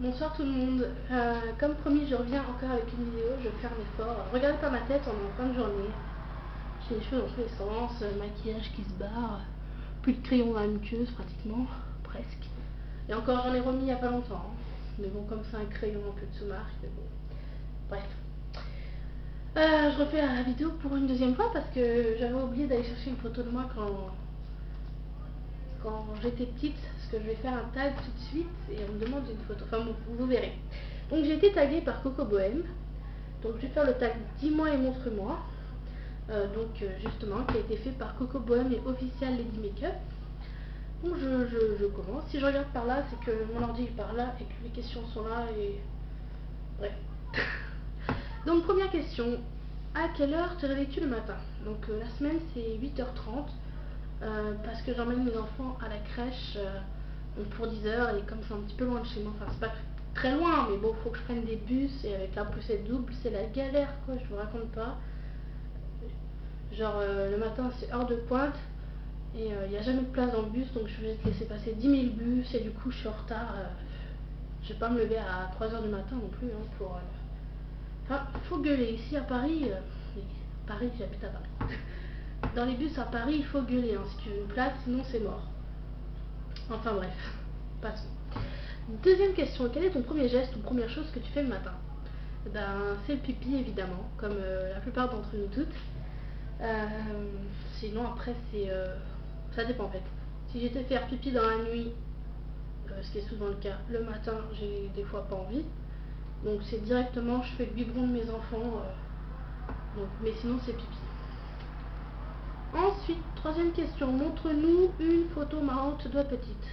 Bonsoir tout le monde. Comme promis, je reviens encore avec une vidéo. Je vais faire un effort. Regardez pas ma tête, on est en fin de journée. J'ai les cheveux dans tous les sens, maquillage qui se barre, plus de crayon dans la muqueuse pratiquement, presque. Et encore, j'en ai remis il n'y a pas longtemps. Mais bon, comme c'est un crayon un peu de sous-marque, mais bon. Bref. Je refais la vidéo pour une deuxième fois parce que j'avais oublié d'aller chercher une photo de moi quand j'étais petite, parce que je vais faire un tag tout de suite et on me demande une photo. Enfin bon, vous verrez. Donc j'ai été taguée par Coco Bohème. Donc je vais faire le tag Dis-moi et montre-moi. Justement, qui a été fait par Coco Bohème et Official Lady Makeup. Donc je commence. Si je regarde par là, c'est que mon ordi est par là et que les questions sont là et... Bref. Donc première question. À quelle heure te réveilles-tu le matin? Donc la semaine c'est 8h30. Parce que j'emmène mes enfants à la crèche pour 10h et comme c'est un petit peu loin de chez moi, enfin c'est pas très loin, mais bon, faut que je prenne des bus et avec la poussette double, c'est la galère quoi, je vous raconte pas. Genre le matin c'est heure de pointe et il n'y a jamais de place dans le bus, donc je vais laisser passer 10 000 bus et du coup je suis en retard. Je vais pas me lever à 3h du matin non plus pour... Enfin, faut gueuler. Ici à Paris, Paris, j'habite à Paris. Dans les bus à Paris, il faut gueuler si tu veux une place, sinon c'est mort. Enfin bref, passons. Deuxième question, quel est ton premier geste ou première chose que tu fais le matin? Ben, c'est le pipi évidemment, comme la plupart d'entre nous toutes. Sinon après ça dépend en fait. Si j'étais faire pipi dans la nuit, ce qui est souvent le cas, le matin j'ai des fois pas envie. Donc c'est directement, je fais le biberon de mes enfants. Mais sinon c'est pipi. Ensuite, troisième question, montre-nous une photo marrante de petite.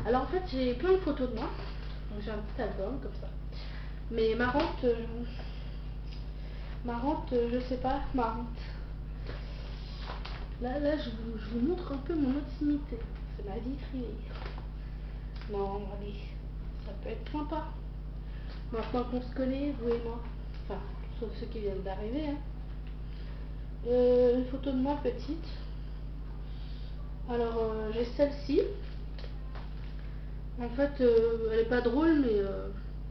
Alors en fait j'ai plein de photos de moi, donc j'ai un petit album comme ça. Mais marrante, je sais pas, marrante. Là je vous montre un peu mon intimité, c'est ma vie privée. Non, allez, ça peut être sympa. Maintenant qu'on se connaît, vous et moi, enfin, sauf ceux qui viennent d'arriver. Une photo de moi petite. Alors j'ai celle-ci. En fait, elle est pas drôle, mais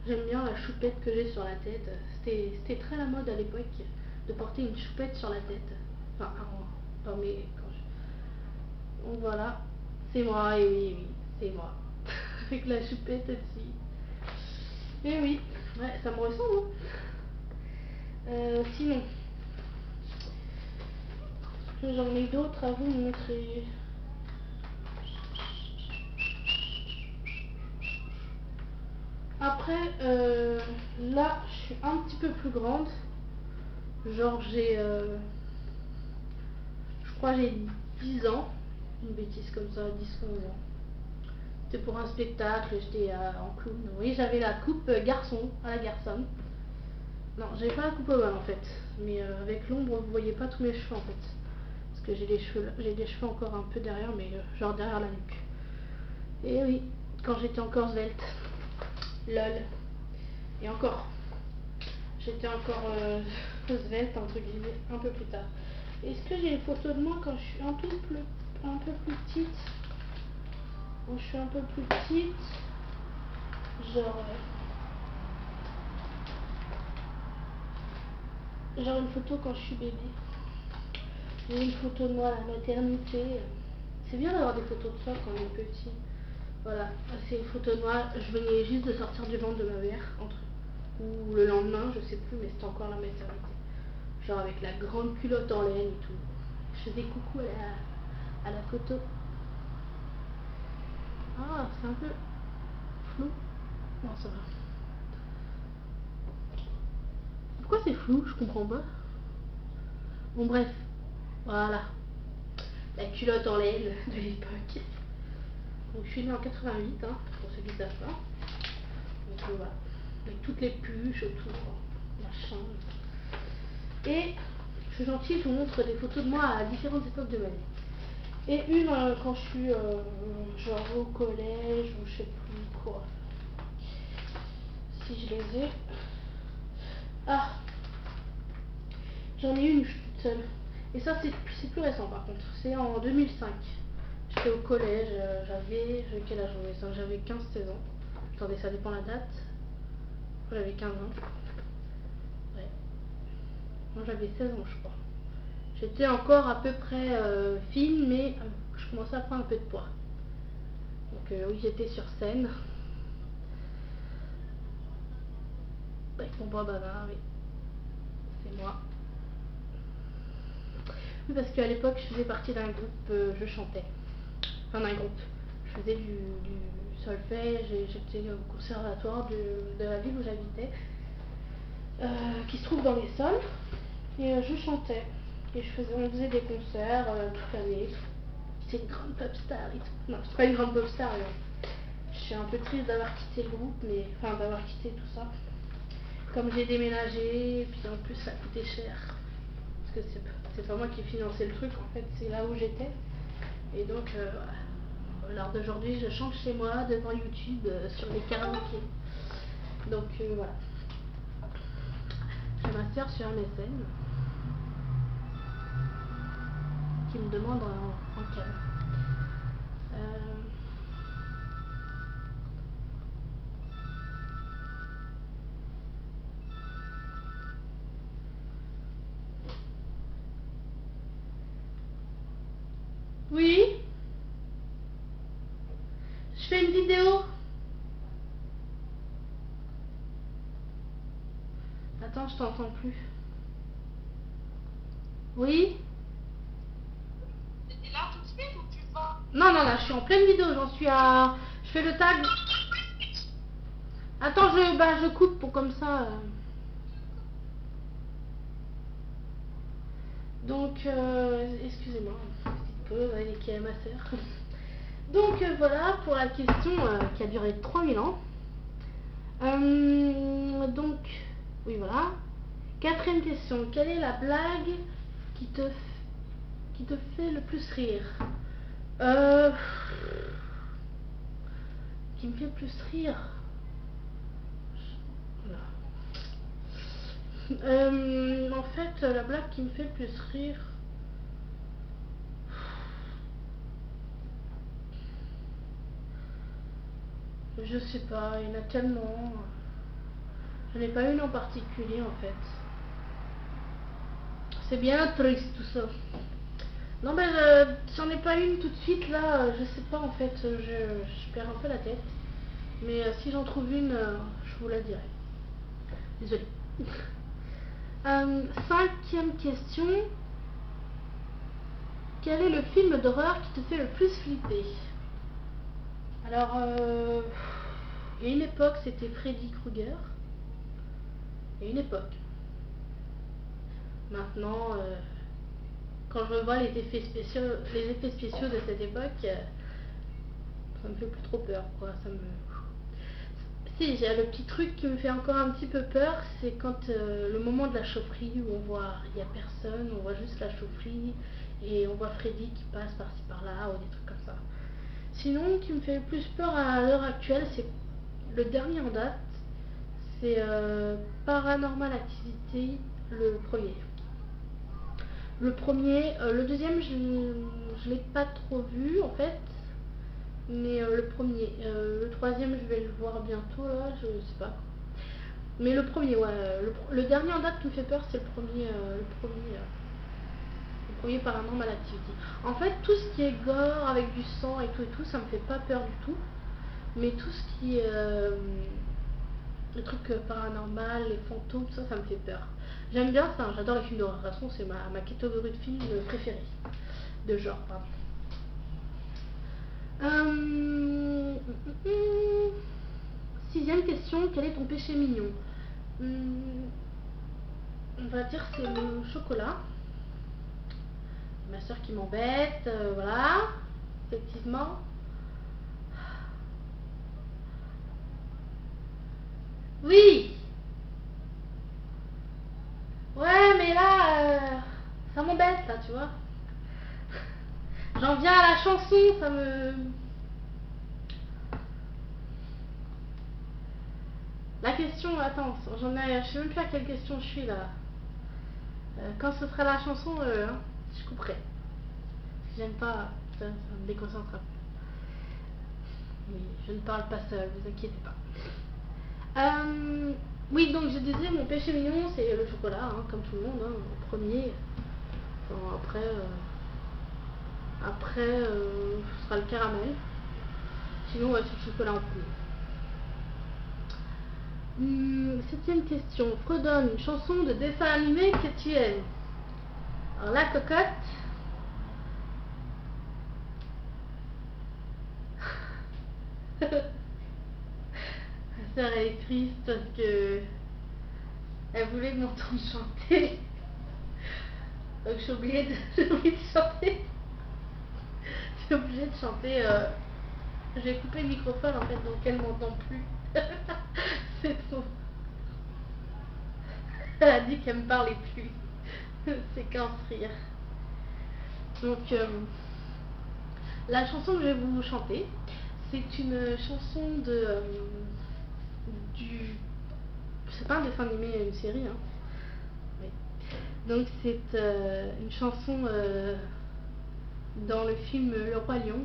j'aime bien la choupette que j'ai sur la tête. C'était très la mode à l'époque de porter une choupette sur la tête. Enfin, dans mes... Donc voilà, c'est moi, et oui, oui, c'est moi. Avec la choupette aussi. Et oui, ouais, ça me ressemble. Sinon, j'en ai d'autres à vous montrer. Après, là, je suis un petit peu plus grande. Genre, je crois j'ai 10 ans. Une bêtise comme ça, 10-11 ans. C'était pour un spectacle, j'étais en clown. Oui, j'avais la coupe garçon, à la garçonne. Non, j'avais pas la coupe ovale en fait. Mais avec l'ombre, vous voyez pas tous mes cheveux en fait. Parce que j'ai des cheveux encore un peu derrière, mais genre derrière la nuque. Et oui, quand j'étais encore svelte. Lol. Et encore. J'étais encore svelte entre guillemets un peu plus tard. Est-ce que j'ai une photo de moi quand je suis un peu plus petite? Quand je suis un peu plus petite, genre une photo quand je suis bébé. J'ai une photo de moi à la maternité. C'est bien d'avoir des photos de soi quand on est petit. Voilà, c'est une photo de moi. Je venais juste de sortir du ventre de ma mère, ou le lendemain, je sais plus, mais c'était encore la maternité. Genre avec la grande culotte en laine et tout. Je faisais coucou à la photo. Ah, c'est un peu flou. Non, ça va. Pourquoi c'est flou? Je comprends pas. Bon, bref. Voilà. La culotte en laine de l'époque. Donc, je suis née en 88, pour ceux qui ne savent pas. Donc, voilà. Avec toutes les pluches autour. Machin. Et je suis gentille, je vous montre des photos de moi à différentes époques de ma vie. Et une quand je suis genre au collège ou je sais plus quoi. Si je les ai. Ah, j'en ai une où je suis toute seule. Et ça c'est plus récent par contre. C'est en 2005. J'étais au collège, j'avais quel âge? J'avais 15-16 ans. Attendez, ça dépend la date. J'avais 15 ans. Ouais. Moi j'avais 16 ans je crois. J'étais encore à peu près fine, mais je commençais à prendre un peu de poids. Donc oui, j'étais sur scène. Avec mon bras bavard, oui. C'est moi. Oui, parce qu'à l'époque, je faisais partie d'un groupe, je chantais. Enfin, d'un groupe. Je faisais du solfège et j'étais au conservatoire de la ville où j'habitais, qui se trouve dans les Sols. Et je chantais. Et on faisait des concerts toute l'année. C'est une grande pop star et tout. Non, c'est pas une grande pop star. Je suis un peu triste d'avoir quitté le groupe, mais enfin d'avoir quitté tout ça. Comme j'ai déménagé, et puis en plus ça coûtait cher. Parce que c'est pas moi qui finançais le truc, en fait, c'est là où j'étais. Et donc, voilà. À l'heure d'aujourd'hui, je chante chez moi devant YouTube sur les karaokés. Donc voilà. J'ai ma soeur sur MSN qui me demande en cam. Oui, je fais une vidéo. Attends, je t'entends plus. Oui. T'es là tout de suite ou tu vas? Non, non, là, je suis en pleine vidéo. J'en suis à... Je fais le tag. Attends, je coupe pour comme ça. Donc, excusez-moi, un petit peu, qui est ma soeur. Donc, voilà pour la question qui a duré 3000 ans. Donc, oui, voilà. Quatrième question. Quelle est la blague qui te fait le plus rire? Qui me fait le plus rire? En fait, la blague qui me fait le plus rire... Je sais pas, il y en a tellement. Je n'ai pas une en particulier en fait. C'est bien triste tout ça. Non mais j'en ai pas une tout de suite là, je sais pas en fait, je perds un peu la tête. Mais si j'en trouve une, je vous la dirai. Désolée. Cinquième question. Quel est le film d'horreur qui te fait le plus flipper? Alors, il y a une époque, c'était Freddy Krueger. Il y a une époque. Maintenant, quand je revois les effets spéciaux de cette époque, ça me fait plus trop peur, quoi. Si, j'ai le petit truc qui me fait encore un petit peu peur, c'est quand le moment de la chaufferie où il y a personne, on voit juste la chaufferie et on voit Freddy qui passe par-ci par-là ou des trucs comme ça. Sinon, qui me fait le plus peur à l'heure actuelle, c'est le dernier en date, c'est Paranormal Activity, le premier. Le deuxième, je l'ai pas trop vu en fait, mais le premier, le troisième, je vais le voir bientôt là, je sais pas. Mais le premier, ouais, le dernier en date qui me fait peur, c'est le premier Paranormal Activity. En fait, tout ce qui est gore avec du sang et tout, ça me fait pas peur du tout. Mais tout ce qui est les trucs paranormal, les fantômes, ça me fait peur. J'aime bien ça, j'adore les films d'horreur. De toute façon, c'est ma catégorie de films préférée. De genre, pardon. Sixième question, quel est ton péché mignon? On va dire c'est le chocolat. Ma soeur qui m'embête, voilà, effectivement. Oui. Ouais, mais là, ça m'embête, là, tu vois. J'en viens à la chanson, ça me... La question, attends, je sais même plus à quelle question je suis, là. Quand ce sera la chanson, je couperai. J'aime pas, ça me déconcentre un peu. Oui, je ne parle pas seule, vous inquiétez pas. Oui, donc je disais, mon péché mignon, c'est le chocolat, hein, comme tout le monde, hein, en premier. Enfin, ce sera le caramel. Sinon, on va sur le chocolat en premier. Septième question. Fredonne une chanson de dessin animé que tu aimes. Alors, la cocotte. Ma soeur, elle est triste parce que elle voulait m'entendre chanter. Donc, j'ai oublié de chanter. J'ai obligé de chanter. J'ai coupé le microphone en fait, donc elle m'entend plus. C'est trop. Elle a dit qu'elle me parlait plus. Séquence rire. Donc, la chanson que je vais vous chanter, c'est une chanson du. C'est pas un dessin animé, une série, hein. Oui. Donc, c'est une chanson dans le film Le Roi Lion,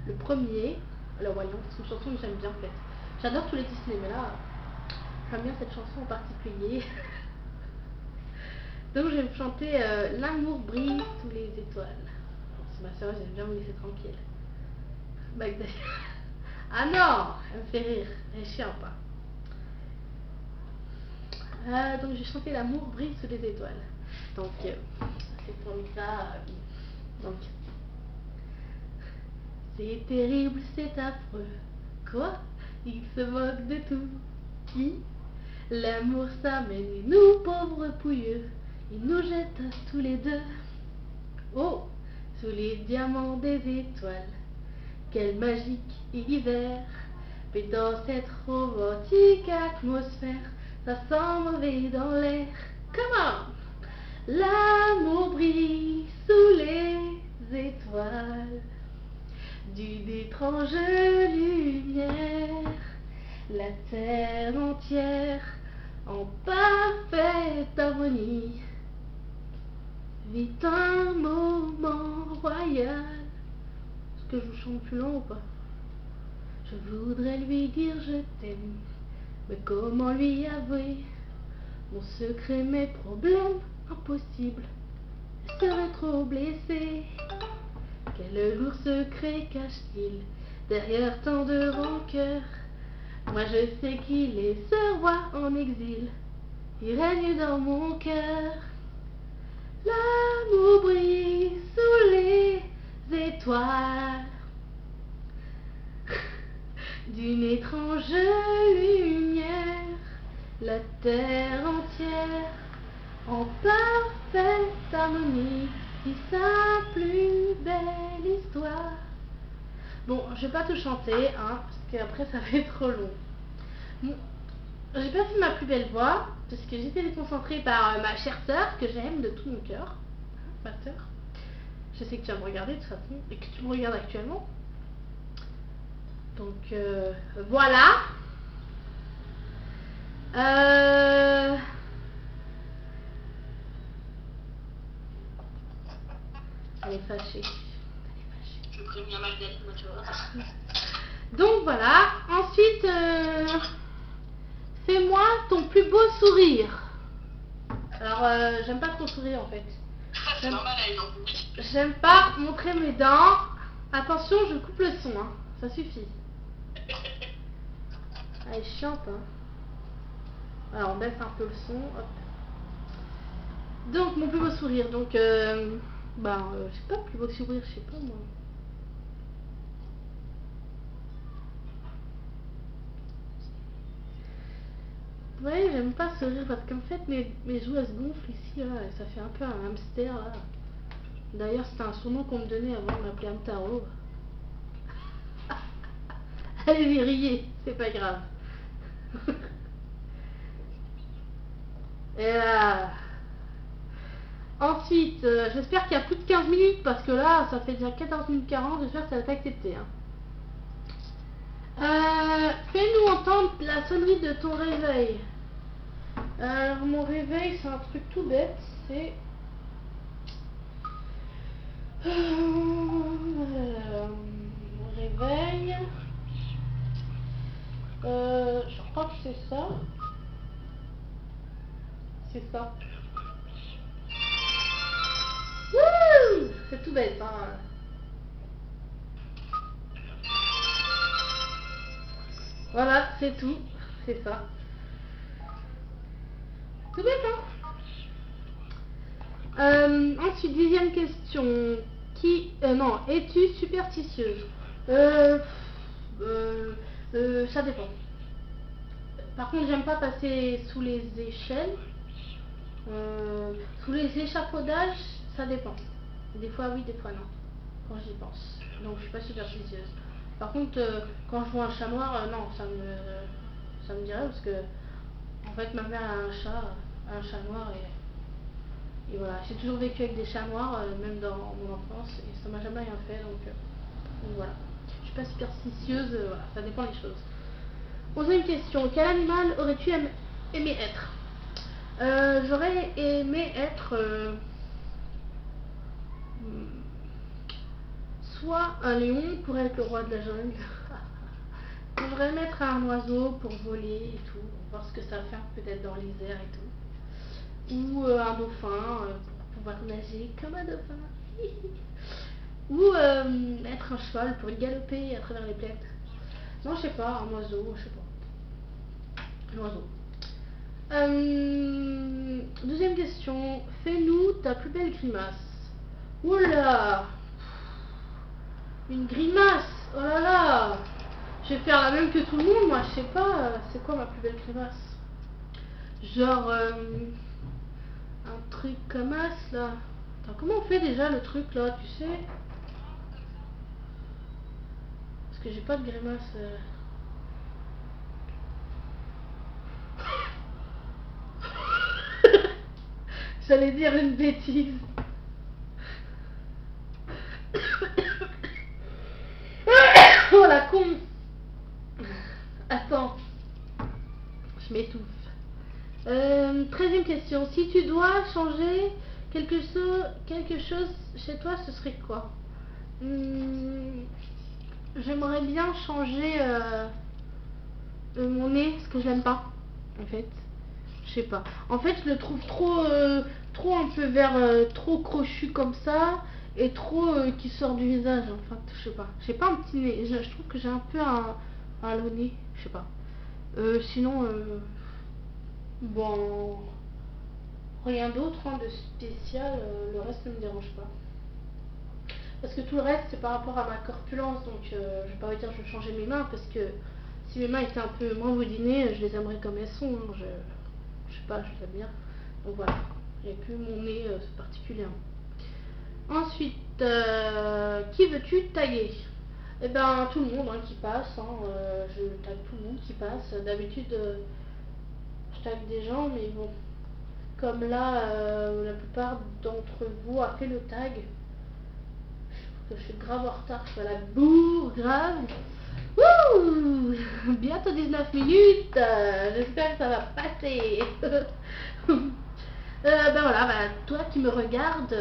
le premier. Le Roi Lion, c'est une chanson que j'aime bien en fait. J'adore tous les Disney, mais là, j'aime bien cette chanson en particulier. Donc je vais vous chanter L'amour brille sous les étoiles. C'est ma soeur, j'aime bien me laisser tranquille. Bagdad. Ah non, elle me fait rire, elle est chiante pas. Donc j'ai chanté L'amour brille sous les étoiles. Donc c'est pour ça. Donc c'est terrible, c'est affreux. Quoi? Il se moque de tout. Qui? L'amour s'amène et nous pauvres pouilleux, il nous jette tous les deux. Oh, sous les diamants des étoiles, quel magique univers. Mais dans cette romantique atmosphère, ça sent mauvais dans l'air. Comment? L'amour brille sous les étoiles, d'une étrange lumière, la terre entière en parfaite harmonie vit un moment royal. Est-ce que je vous chante plus long ou pas? Je voudrais lui dire je t'aime, mais comment lui avouer mon secret, mes problèmes? Impossible, je serais trop blessée. Quel lourd secret cache-t-il derrière tant de rancœur? Moi je sais qu'il est ce roi en exil, il règne dans mon cœur. L'amour brille sous les étoiles, d'une étrange lumière, la terre entière en parfaite harmonie dit sa plus belle histoire. Bon, je vais pas tout chanter, hein, parce qu'après ça va être trop long. Bon, j'ai pas fait ma plus belle voix, parce que j'étais déconcentrée par ma chère sœur, que j'aime de tout mon cœur. Ma sœur. Je sais que tu vas me regarder de toute façon, et que tu me regardes actuellement. Donc, voilà. Elle est fâchée. Je préviens Magdalene, moi tu vois. Donc voilà. Ensuite, fais-moi ton plus beau sourire. Alors, j'aime pas trop sourire en fait. C'est normal, elle est dans le J'aime pas montrer mes dents. Attention, je coupe le son, hein. Ça suffit. Elle est chiante, hein. Alors, on baisse un peu le son. Hop. Donc, mon plus beau sourire. Donc, je sais pas, plus beau sourire, je sais pas moi. Ouais, j'aime pas sourire parce qu'en fait, mes joues elles se gonflent ici, là. Et ça fait un peu un hamster, là. D'ailleurs, c'était un surnom qu'on me donnait avant, on m'appelait Hamtaro. Allez, riez, c'est pas grave. Et là. Ensuite, j'espère qu'il y a plus de 15 minutes parce que là, ça fait déjà 14 minutes 40. J'espère que ça va être accepté. Hein. Fais-nous entendre la sonnerie de ton réveil. Alors, mon réveil, c'est un truc tout bête. C'est. Mon réveil, réveil. Je crois que c'est ça. C'est ça. Wouh! C'est tout bête, hein. Voilà, c'est tout. C'est ça. Tout bête, hein. Ensuite, 10e question. Non, es-tu superstitieuse? Ça dépend. Par contre, j'aime pas passer sous les échelles. Sous les échafaudages, ça dépend. Des fois oui, des fois non. Quand j'y pense. Donc je suis pas superstitieuse. Par contre, quand je vois un chat noir, non, ça me dirait parce que en fait ma mère a un chat noir et voilà. J'ai toujours vécu avec des chats noirs, même dans mon enfance, et ça m'a jamais rien fait, donc voilà. Je suis pas superstitieuse, voilà, ça dépend des choses. 11e question. Quel animal aurais-tu aimé être? J'aurais aimé être soit un lion pour être le roi de la jungle. J'aurais aimé être un oiseau pour voler et tout, voir ce que ça va faire peut-être dans les airs et tout. Ou un dauphin pour pouvoir nager comme un dauphin. Ou être un cheval pour galoper à travers les plaines. Non, je sais pas, un oiseau, je sais pas. Un oiseau. 2e question. Fais-nous ta plus belle grimace. Oula! Une grimace! Oh là là! Je vais faire la même que tout le monde, moi, je sais pas. C'est quoi ma plus belle grimace? Genre, un truc comme ça, là. Attends, comment on fait déjà le truc, là, tu sais? Parce que j'ai pas de grimace. J'allais dire une bêtise. Oh la con! Attends. Je m'étouffe. 13e question. Si tu dois changer quelque chose chez toi, ce serait quoi? J'aimerais bien changer mon nez, parce que je l'aime pas, en fait. Je sais pas. En fait, je le trouve trop un peu vers trop crochu comme ça et trop qui sort du visage. Enfin, je sais pas. J'ai pas un petit nez. Je trouve que j'ai un peu un long nez. Je sais pas. Sinon, bon, rien d'autre hein, de spécial. Le reste ne me dérange pas. Parce que tout le reste, c'est par rapport à ma corpulence. Donc, je vais pas vous dire que je vais changer mes mains parce que si mes mains étaient un peu moins boudinées, je les aimerais comme elles sont. Hein. Je sais pas, je les aime bien. Donc voilà, il n'y a que mon nez particulièrement. Ensuite, qui veux-tu taguer? Eh ben tout le monde hein, qui passe. Hein, je tague tout le monde qui passe. D'habitude, je tague des gens, mais bon, comme là, la plupart d'entre vous a fait le tag. Je suis grave en retard, je suis à la bourre, grave. Wouh! Bientôt 19 minutes, j'espère que ça va passer. Ben voilà, toi qui me regarde,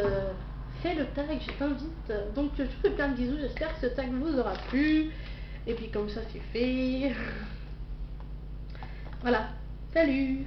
fais le tag, je t'invite. Donc je te fais plein de bisous, j'espère que ce tag vous aura plu. Et puis comme ça c'est fait. Voilà, salut!